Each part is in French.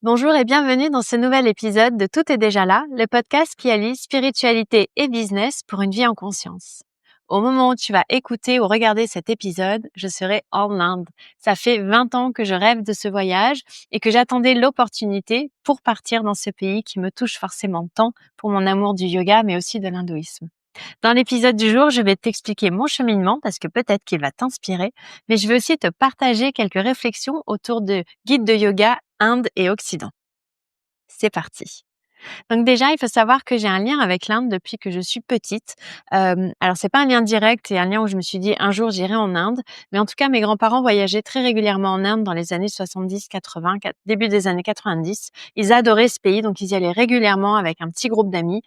Bonjour et bienvenue dans ce nouvel épisode de Tout est déjà là, le podcast qui allie spiritualité et business pour une vie en conscience. Au moment où tu vas écouter ou regarder cet épisode, je serai en Inde. Ça fait 20 ans que je rêve de ce voyage et que j'attendais l'opportunité pour partir dans ce pays qui me touche forcément tant pour mon amour du yoga mais aussi de l'hindouisme. Dans l'épisode du jour, je vais t'expliquer mon cheminement parce que peut-être qu'il va t'inspirer, mais je vais aussi te partager quelques réflexions autour de guides de yoga Inde et Occident. C'est parti. Donc déjà, il faut savoir que j'ai un lien avec l'Inde depuis que je suis petite. Alors c'est pas un lien direct et un lien où je me suis dit: «Un jour j'irai en Inde», mais en tout cas mes grands-parents voyageaient très régulièrement en Inde dans les années 70-80, début des années 90. Ils adoraient ce pays, donc ils y allaient régulièrement avec un petit groupe d'amis,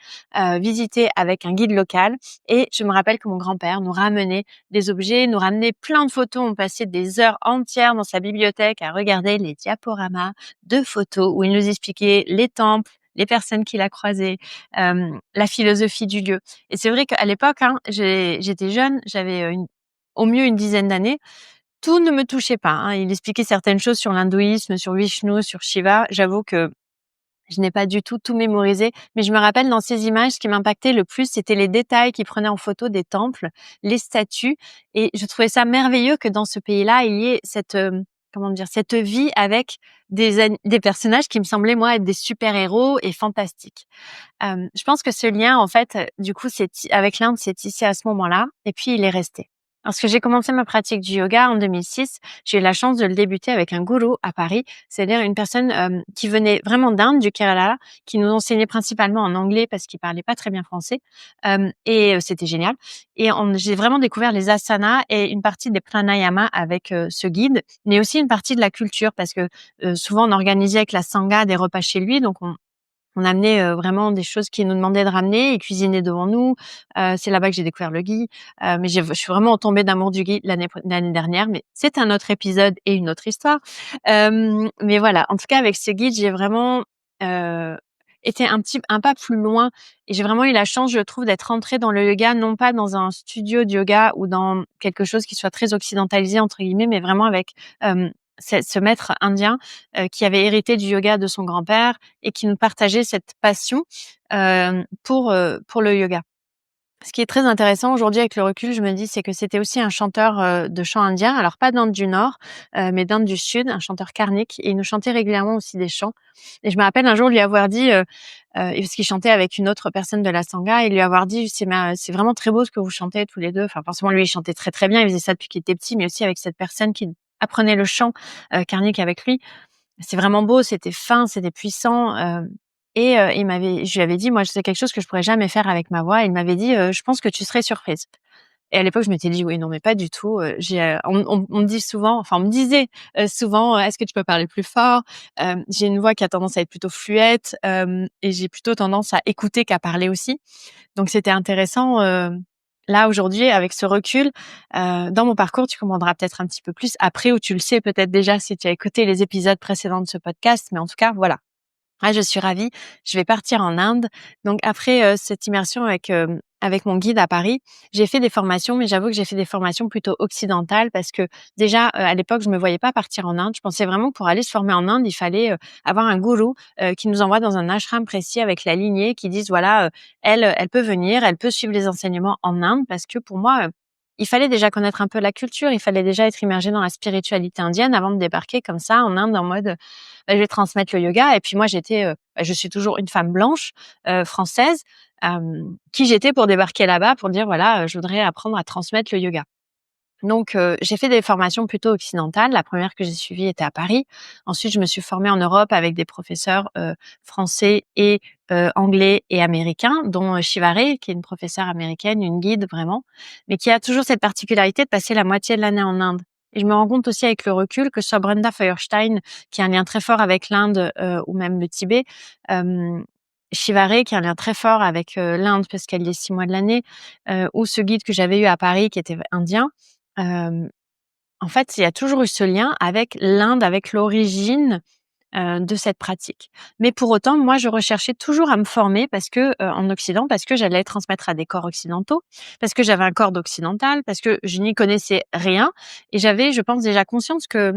visiter avec un guide local et je me rappelle que mon grand-père nous ramenait des objets, nous ramenait plein de photos. On passait des heures entières dans sa bibliothèque à regarder les diaporamas de photos où il nous expliquait les temples, les personnes qu'il a croisées, la philosophie du lieu. Et c'est vrai qu'à l'époque, hein, j'étais jeune, j'avais, au mieux une dizaine d'années. Tout ne me touchait pas, hein. Il expliquait certaines choses sur l'hindouisme, sur Vishnu, sur Shiva. J'avoue que je n'ai pas du tout mémorisé, mais je me rappelle dans ces images, ce qui m'impactait le plus, c'était les détails qu'il prenait en photo des temples, les statues et je trouvais ça merveilleux que dans ce pays-là, il y ait cette, comment dire? Cette vie avec des personnages qui me semblaient, moi, être des super-héros et fantastiques. Je pense que ce lien, en fait, du coup, avec l'Inde, s'est tissé à ce moment-là et puis il est resté. Lorsque j'ai commencé ma pratique du yoga en 2006, j'ai eu la chance de le débuter avec un gourou à Paris, c'est-à-dire une personne, qui venait vraiment d'Inde, du Kerala, qui nous enseignait principalement en anglais parce qu'il parlait pas très bien français, c'était génial et j'ai vraiment découvert les asanas et une partie des pranayama avec, ce guide, mais aussi une partie de la culture parce que, souvent on organisait avec la sangha des repas chez lui, donc on amenait, vraiment des choses qu'il nous demandait de ramener. Il cuisinait devant nous. C'est là-bas que j'ai découvert le ghee. Mais je suis vraiment tombée d'amour du ghee l'année dernière, mais c'est un autre épisode et une autre histoire. Mais voilà, en tout cas avec ce guide, j'ai vraiment, heu, été un pas plus loin et j'ai vraiment eu la chance, je trouve, d'être rentrée dans le yoga, non pas dans un studio de yoga ou dans quelque chose qui soit très «occidentalisé» entre guillemets, mais vraiment avec, ce maître indien, qui avait hérité du yoga de son grand-père et qui nous partageait cette passion, pour le yoga. Ce qui est très intéressant aujourd'hui avec le recul, je me dis, c'est que c'était aussi un chanteur, de chant indien, alors pas d'Inde du Nord, mais d'Inde du Sud, un chanteur karnique et il nous chantait régulièrement aussi des chants et je me rappelle un jour lui avoir dit, parce qu'il chantait avec une autre personne de la sangha et lui avoir dit: «C'est vraiment très beau ce que vous chantez tous les 2». Enfin forcément lui il chantait très, très bien, il faisait ça depuis qu'il était petit, mais aussi avec cette personne qui apprenait le chant, karnique avec lui. C'est vraiment beau, c'était fin, c'était puissant, je lui avais dit: «Moi, c'est quelque chose que je pourrais jamais faire avec ma voix». Il m'avait dit: «Je pense que tu serais surprise». Et à l'époque, je m'étais dit: «Oui, non, mais pas du tout». On me dit souvent, enfin, on me disait, souvent: «Est-ce que tu peux parler plus fort?» J'ai une voix qui a tendance à être plutôt fluette, et j'ai plutôt tendance à écouter qu'à parler aussi. Donc c'était intéressant, là, aujourd'hui, avec ce recul, dans mon parcours, tu comprendras peut-être un petit peu plus après ou tu le sais peut-être déjà si tu as écouté les épisodes précédents de ce podcast, mais en tout cas, voilà. Ah, je suis ravie, je vais partir en Inde. Donc après, cette immersion avec mon guide à Paris, j'ai fait des formations, mais j'avoue que j'ai fait des formations plutôt occidentales parce que déjà, à l'époque, je me voyais pas partir en Inde. Je pensais vraiment que pour aller se former en Inde, il fallait, avoir un gourou, qui nous envoie dans un ashram précis avec la lignée, qui dise voilà, elle peut venir, elle peut suivre les enseignements en Inde parce que pour moi, il fallait déjà connaître un peu la culture, il fallait déjà être immergé dans la spiritualité indienne avant de débarquer comme ça en Inde en mode, bah, je vais transmettre le yoga et puis moi je suis toujours une femme blanche, française, qui j'étais pour débarquer là-bas pour dire voilà, je voudrais apprendre à transmettre le yoga. Donc j'ai fait des formations plutôt occidentales. La première que j'ai suivie était à Paris. Ensuite, je me suis formée en Europe avec des professeurs, français et anglais et américains, dont, Shiva Rea, qui est une professeure américaine, une guide vraiment, mais qui a toujours cette particularité de passer la moitié de l'année en Inde. Et je me rends compte aussi avec le recul que ce soit Brenda Feuerstein, qui a un lien très fort avec l'Inde, ou même le Tibet, hem, Shiva Rea, qui a un lien très fort avec, l'Inde parce qu'elle y est 6 mois de l'année, ou ce guide que j'avais eu à Paris qui était indien. Hem, En fait, il y a toujours eu ce lien avec l'Inde, avec l'origine, de cette pratique. Mais pour autant, moi, je recherchais toujours à me former parce que, en Occident, parce que j'allais transmettre à des corps occidentaux, parce que j'avais un corps d'occidental, parce que je n'y connaissais rien et j'avais, je pense, déjà conscience que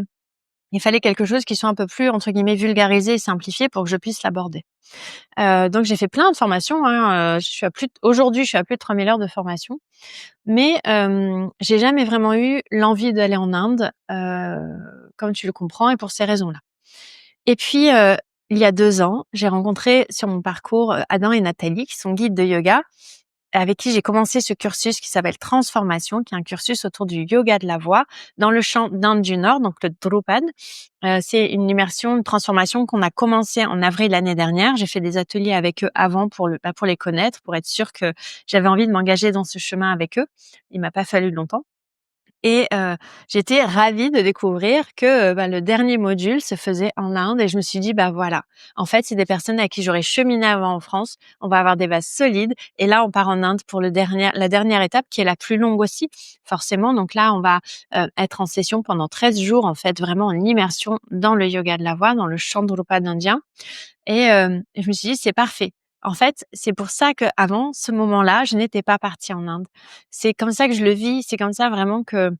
Il fallait quelque chose qui soit un peu plus, entre guillemets, «vulgarisé» et simplifié pour que je puisse l'aborder. Donc j'ai fait plein de formations, hein, aujourd'hui, je suis à plus de 3 000 heures de formation, mais j'ai jamais vraiment eu l'envie d'aller en Inde, comme tu le comprends et pour ces raisons-là. Et puis, il y a 2 ans, j'ai rencontré sur mon parcours, Adam et Nathalie qui sont guides de yoga, avec qui j'ai commencé ce cursus qui s'appelle Transformation, qui est un cursus autour du yoga de la voix dans le chant d'Inde du Nord, donc le Drupad. C'est une immersion, une transformation qu'on a commencé en avril l'année dernière. J'ai fait des ateliers avec eux avant pour les connaître, pour être sûre que j'avais envie de m'engager dans ce chemin avec eux. Il m'a pas fallu longtemps. Et j'étais ravie de découvrir que, le dernier module se faisait en Inde et je me suis dit: «Bah, voilà, en fait, c'est des personnes avec qui j'aurais cheminé avant en France. On va avoir des bases solides et là, on part en Inde pour la dernière étape qui est la plus longue aussi, forcément. Donc là, on va, être en session pendant 13 jours, en fait, vraiment en immersion dans le yoga de la voix, dans le chant Drupad indien. Et je me suis dit: «C'est parfait». En fait, c'est pour ça qu'avant ce moment-là, je n'étais pas partie en Inde. C'est comme ça que je le vis, c'est comme ça vraiment que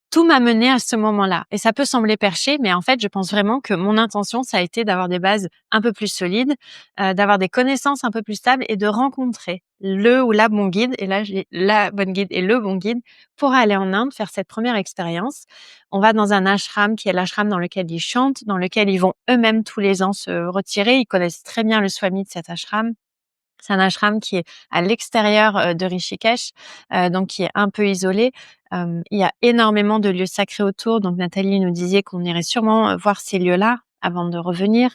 tout m'a menée à ce moment-là et ça peut sembler perché, mais en fait, je pense vraiment que mon intention, ça a été d'avoir des bases un peu plus solides, d'avoir des connaissances un peu plus stables et de rencontrer le ou la bon guide et là, j'ai la bonne guide et le bon guide pour aller en Inde, faire cette première expérience. On va dans un ashram qui est l'ashram dans lequel ils chantent, dans lequel ils vont eux-mêmes tous les ans se retirer. Ils connaissent très bien le swami de cet ashram. C'est un ashram qui est à l'extérieur, de Rishikesh, donc qui est un peu isolé. Il y a énormément de lieux sacrés autour, donc Nathalie nous disait qu'on irait sûrement, voir ces lieux-là avant de revenir.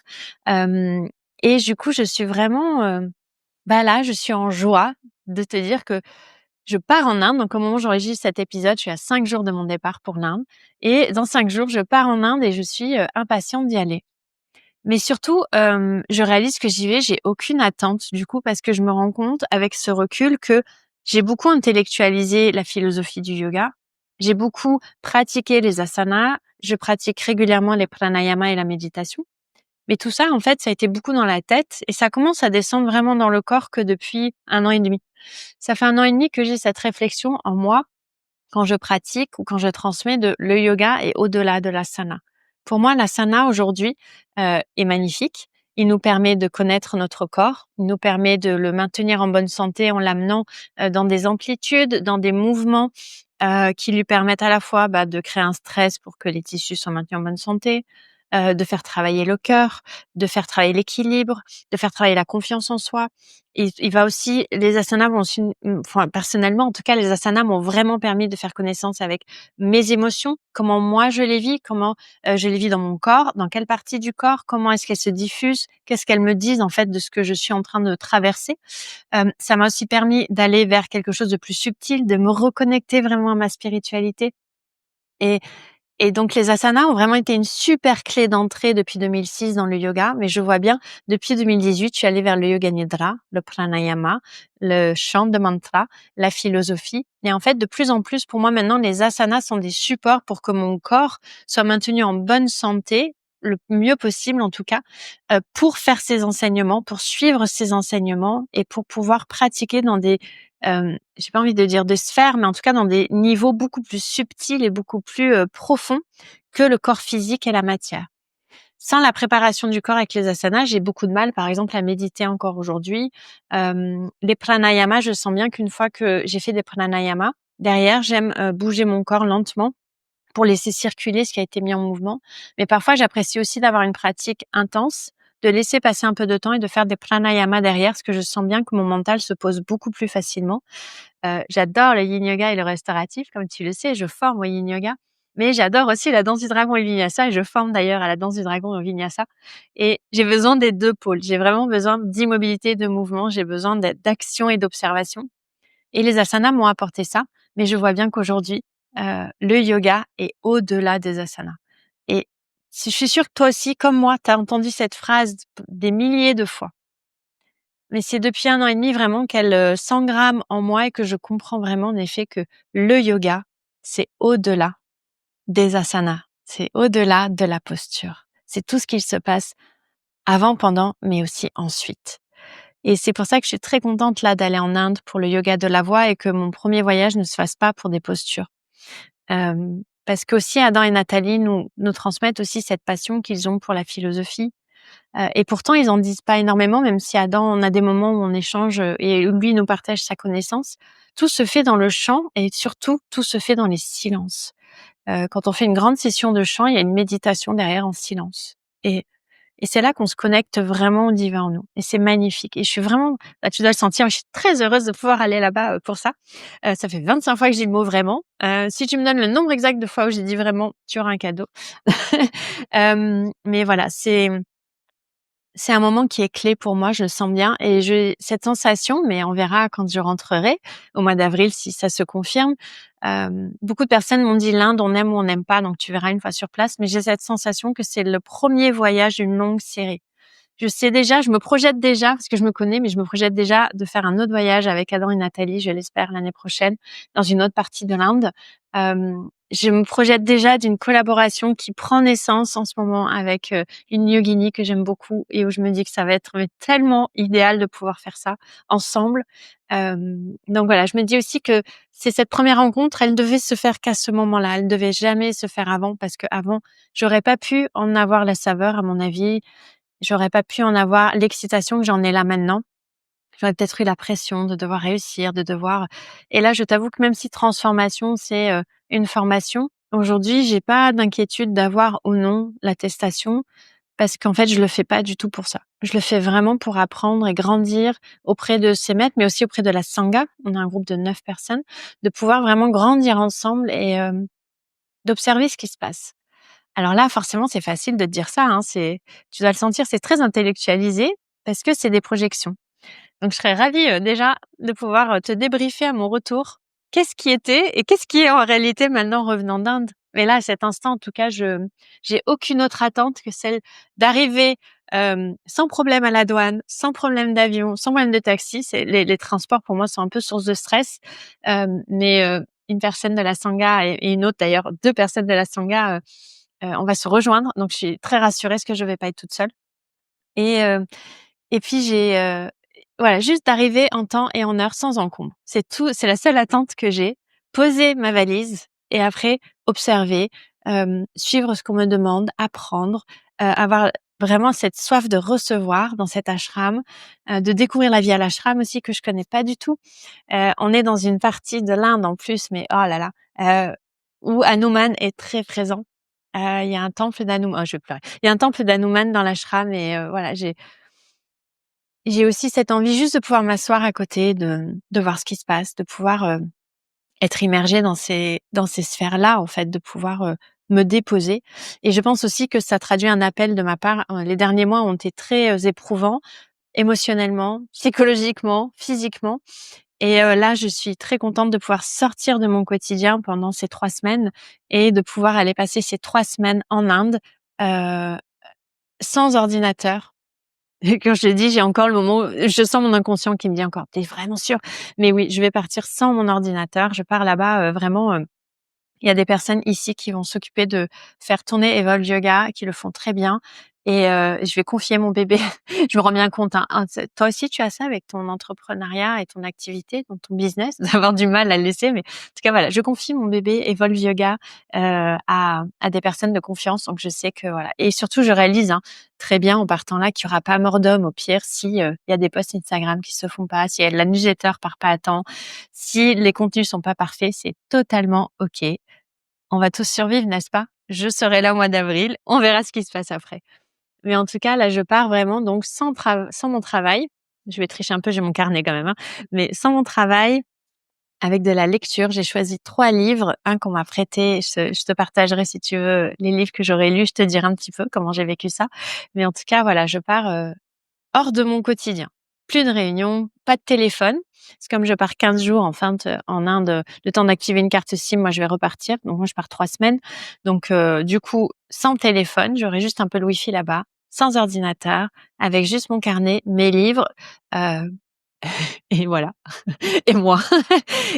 Hem Et du coup, je suis vraiment, là, je suis en joie de te dire que je pars en Inde. Donc au moment où j'enregistre cet épisode, je suis à 5 jours de mon départ pour l'Inde et dans 5 jours, je pars en Inde et je suis, impatiente d'y aller. Mais surtout, je réalise que j'y vais, j'ai aucune attente du coup parce que je me rends compte avec ce recul que j'ai beaucoup intellectualisé la philosophie du yoga. J'ai beaucoup pratiqué les asanas, je pratique régulièrement les pranayama et la méditation. Mais tout ça, en fait, ça a été beaucoup dans la tête et ça commence à descendre vraiment dans le corps que depuis 1 an et demi. Ça fait 1 an et demi que j'ai cette réflexion en moi quand je pratique ou quand je transmets de le yoga est au-delà de l'asana. Pour moi, l'asana aujourd'hui, est magnifique. Il nous permet de connaître notre corps, il nous permet de le maintenir en bonne santé en l'amenant, dans des amplitudes, dans des mouvements, qui lui permettent à la fois, de créer un stress pour que les tissus soient maintenus en bonne santé, de faire travailler le cœur, de faire travailler l'équilibre, de faire travailler la confiance en soi. Il va aussi les asanas vont aussi enfin, personnellement, en tout cas, les asanas m'ont vraiment permis de faire connaissance avec mes émotions, comment moi je les vis, comment, je les vis dans mon corps, dans quelle partie du corps, comment est-ce qu'elles se diffusent, qu'est-ce qu'elles me disent, en fait, de ce que je suis en train de traverser. Ça m'a aussi permis d'aller vers quelque chose de plus subtil, de me reconnecter vraiment à ma spiritualité et donc les asanas ont vraiment été une super clé d'entrée depuis 2006 dans le yoga, mais je vois bien depuis 2018, je suis allée vers le yoga nidra, le pranayama, le chant de mantra, la philosophie et en fait, de plus en plus, pour moi maintenant, les asanas sont des supports pour que mon corps soit maintenu en bonne santé, le mieux possible en tout cas, pour faire ses enseignements, pour suivre ses enseignements et pour pouvoir pratiquer dans des j'ai pas envie de dire de sphères, mais en tout cas dans des niveaux beaucoup plus subtils et beaucoup plus, profonds que le corps physique et la matière. Sans la préparation du corps avec les asanas, j'ai beaucoup de mal, par exemple, à méditer encore aujourd'hui. Les pranayamas, je sens bien qu'une fois que j'ai fait des pranayamas, derrière, j'aime, bouger mon corps lentement pour laisser circuler ce qui a été mis en mouvement. Mais parfois, j'apprécie aussi d'avoir une pratique intense, de laisser passer un peu de temps et de faire des pranayamas derrière, parce que je sens bien que mon mental se pose beaucoup plus facilement. J'adore le yin yoga et le restauratif, comme tu le sais, je forme au yin yoga, mais j'adore aussi la danse du dragon et le vinyasa et je forme d'ailleurs à la danse du dragon et au vinyasa et j'ai besoin des 2 pôles. J'ai vraiment besoin d'immobilité, de mouvement, j'ai besoin d'action et d'observation et les asanas m'ont apporté ça, mais je vois bien qu'aujourd'hui, le yoga est au-delà des asanas et si je suis sûre que toi aussi, comme moi, tu as entendu cette phrase des milliers de fois. Mais c'est depuis 1 an et demi vraiment qu'elle, s'engramme en moi et que je comprends vraiment en effet que le yoga, c'est au-delà des asanas. C'est au-delà de la posture. C'est tout ce qu'il se passe avant, pendant, mais aussi ensuite. Et c'est pour ça que je suis très contente là d'aller en Inde pour le yoga de la voix et que mon premier voyage ne se fasse pas pour des postures. parce qu'aussi Adam et Nathalie nous transmettent aussi cette passion qu'ils ont pour la philosophie. Et pourtant, ils en disent pas énormément, même si Adam, on a des moments où on échange, et lui nous partage sa connaissance. Tout se fait dans le chant et surtout, tout se fait dans les silences. Quand on fait une grande session de chant, il y a une méditation derrière en silence. Et et c'est là qu'on se connecte vraiment au divin en nous et c'est magnifique et je suis vraiment tu dois le sentir, je suis très heureuse de pouvoir aller là-bas, pour ça. Ça fait 25 fois que je dis le mot «vraiment». Si tu me donnes le nombre exact de fois où j'ai dit «vraiment», tu auras un cadeau. Mais voilà, c'est un moment qui est clé pour moi, je le sens bien et j'ai cette sensation, mais on verra quand je rentrerai au mois d'avril si ça se confirme. Beaucoup de personnes m'ont dit: «L'Inde, on aime ou on n'aime pas», donc tu verras une fois sur place, mais j'ai cette sensation que c'est le premier voyage d'une longue série. Je sais déjà, je me projette déjà, parce que je me connais, mais je me projette déjà de faire un autre voyage avec Adam et Nathalie, je l'espère l'année prochaine, dans une autre partie de l'Inde. Je me projette déjà d'une collaboration qui prend naissance en ce moment avec, une yogini que j'aime beaucoup et où je me dis que ça va être mais tellement idéal de pouvoir faire ça ensemble. Donc voilà, je me dis aussi que c'est cette première rencontre, elle devait se faire qu'à ce moment-là. Elle ne devait jamais se faire avant parce qu'avant, j'aurais pas pu en avoir la saveur à mon avis. J'aurais pas pu en avoir l'excitation que j'en ai là maintenant. J'aurais peut-être eu la pression de devoir réussir, de devoir et là, je t'avoue que même si transformation, c'est, une formation, aujourd'hui, j'ai pas d'inquiétude d'avoir ou non l'attestation parce qu'en fait, je le fais pas du tout pour ça. Je le fais vraiment pour apprendre et grandir auprès de ces maîtres, mais aussi auprès de la sangha. On a un groupe de 9 personnes, de pouvoir vraiment grandir ensemble et d'observer ce qui se passe. Alors là, forcément, c'est facile de te dire ça, hein, tu dois le sentir, c'est très intellectualisé parce que c'est des projections. Donc je serais ravie, déjà de pouvoir, te débriefer à mon retour. Qu'est-ce qui était et qu'est-ce qui est en réalité maintenant revenant d'Inde? Mais là, à cet instant, en tout cas, j'ai aucune autre attente que celle d'arriver, sans problème à la douane, sans problème d'avion, sans problème de taxi. C'est les transports pour moi sont un peu source de stress, mais une personne de la sangha et une autre d'ailleurs, 2 personnes de la sangha, on va se rejoindre, donc je suis très rassurée parce que je vais pas être toute seule et et puis voilà, juste d'arriver en temps et en heure sans encombre. C'est tout, c'est la seule attente que j'ai. Poser ma valise et après observer, suivre ce qu'on me demande, apprendre, avoir vraiment cette soif de recevoir dans cet ashram, de découvrir la vie à l'ashram aussi que je connais pas du tout. On est dans une partie de l'Inde en plus, mais oh là là, où Hanuman est très présent. Il y a un temple d'Hanuman, oh je vais pleurer. Il y a un temple d'Hanuman dans l'ashram et voilà, j'ai aussi cette envie juste de pouvoir m'asseoir à côté, de voir ce qui se passe, de pouvoir, être immergée dans ces sphères-là, en fait, de pouvoir, me déposer et je pense aussi que ça traduit un appel de ma part. Les derniers mois ont été très, éprouvants émotionnellement, psychologiquement, physiquement et là, je suis très contente de pouvoir sortir de mon quotidien pendant ces 3 semaines et de pouvoir aller passer ces 3 semaines en Inde, heu, sans ordinateur. Et quand je te dis, j'ai encore le moment où je sens mon inconscient qui me dit encore: «Tu es vraiment sûre?» Mais oui, je vais partir sans mon ordinateur. Je pars là-bas, vraiment, il y a des personnes ici qui vont s'occuper de faire tourner Evolve Yoga, qui le font très bien et je vais confier mon bébé. Je me rends bien compte, hein, toi aussi tu as ça avec ton entrepreneuriat et ton activité, donc ton business, d'avoir du mal à le laisser, mais en tout cas voilà, je confie mon bébé Evolve Yoga, à des personnes de confiance, donc je sais que voilà et surtout je réalise, hein, très bien en partant là qu'il y aura pas mort d'homme au pire si, il y a des posts Instagram qui se font pas, si la newsletter part pas à temps, si les contenus sont pas parfaits, c'est totalement OK. On va tous survivre, n'est-ce pas? Je serai là au mois d'avril, on verra ce qui se passe après. Mais en tout cas, là, je pars vraiment donc sans mon travail. Je vais tricher un peu, j'ai mon carnet quand même, hein, mais sans mon travail, avec de la lecture. J'ai choisi 3 livres, un qu'on m'a prêté, je te partagerai si tu veux les livres que j'aurais lus, je te dirai un petit peu comment j'ai vécu ça. Mais en tout cas, voilà, je pars, hors de mon quotidien. Plus de réunions, pas de téléphone. C'est comme je pars 15 jours en Inde, le temps d'activer une carte SIM, moi je vais repartir. Donc moi je pars 3 semaines. Donc du coup, sans téléphone, j'aurai juste un peu le wifi là-bas, sans ordinateur, avec juste mon carnet, mes livres, heu et voilà et moi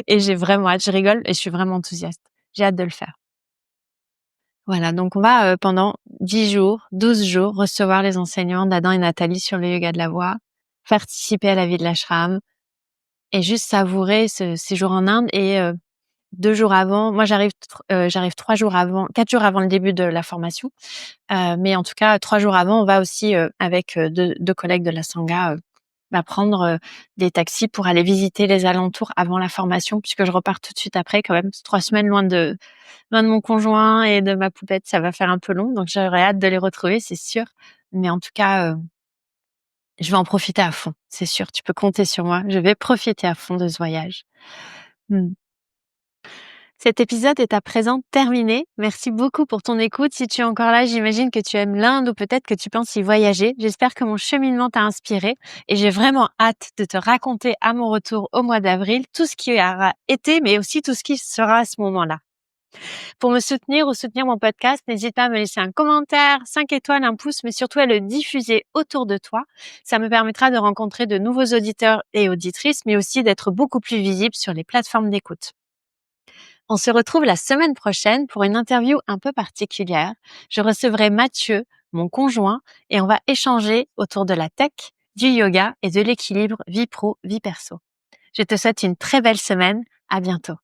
et j'ai vraiment hâte. Je rigole et je suis vraiment enthousiaste. J'ai hâte de le faire. Voilà, donc on va, pendant 10 jours, 12 jours, recevoir les enseignants d'Adam et Nathalie sur le yoga de la voix, participer à la vie de l'ashram et juste savourer ce séjour en Inde et 2 jours avant. Moi, j'arrive 3 jours avant 4 jours avant le début de la formation. Mais en tout cas, 3 jours avant, on va aussi, avec, 2 collègues de la Sangha, prendre, des taxis pour aller visiter les alentours avant la formation puisque je repars tout de suite après quand même. 3 semaines loin de mon conjoint et de ma poupette, ça va faire un peu long, donc j'aurais hâte de les retrouver, c'est sûr. Mais en tout cas, je vais en profiter à fond, c'est sûr. Tu peux compter sur moi. Je vais profiter à fond de ce voyage. Mmh. Cet épisode est à présent terminé. Merci beaucoup pour ton écoute. Si tu es encore là, j'imagine que tu aimes l'Inde ou peut-être que tu penses y voyager. J'espère que mon cheminement t'a inspiré et j'ai vraiment hâte de te raconter à mon retour au mois d'avril tout ce qui aura été, mais aussi tout ce qui sera à ce moment-là. Pour me soutenir ou soutenir mon podcast, n'hésite pas à me laisser un commentaire, 5 étoiles, un pouce, mais surtout à le diffuser autour de toi. Ça me permettra de rencontrer de nouveaux auditeurs et auditrices, mais aussi d'être beaucoup plus visible sur les plateformes d'écoute. On se retrouve la semaine prochaine pour une interview un peu particulière. Je recevrai Mathieu, mon conjoint, et on va échanger autour de la tech, du yoga et de l'équilibre vie pro, vie perso. Je te souhaite une très belle semaine. À bientôt.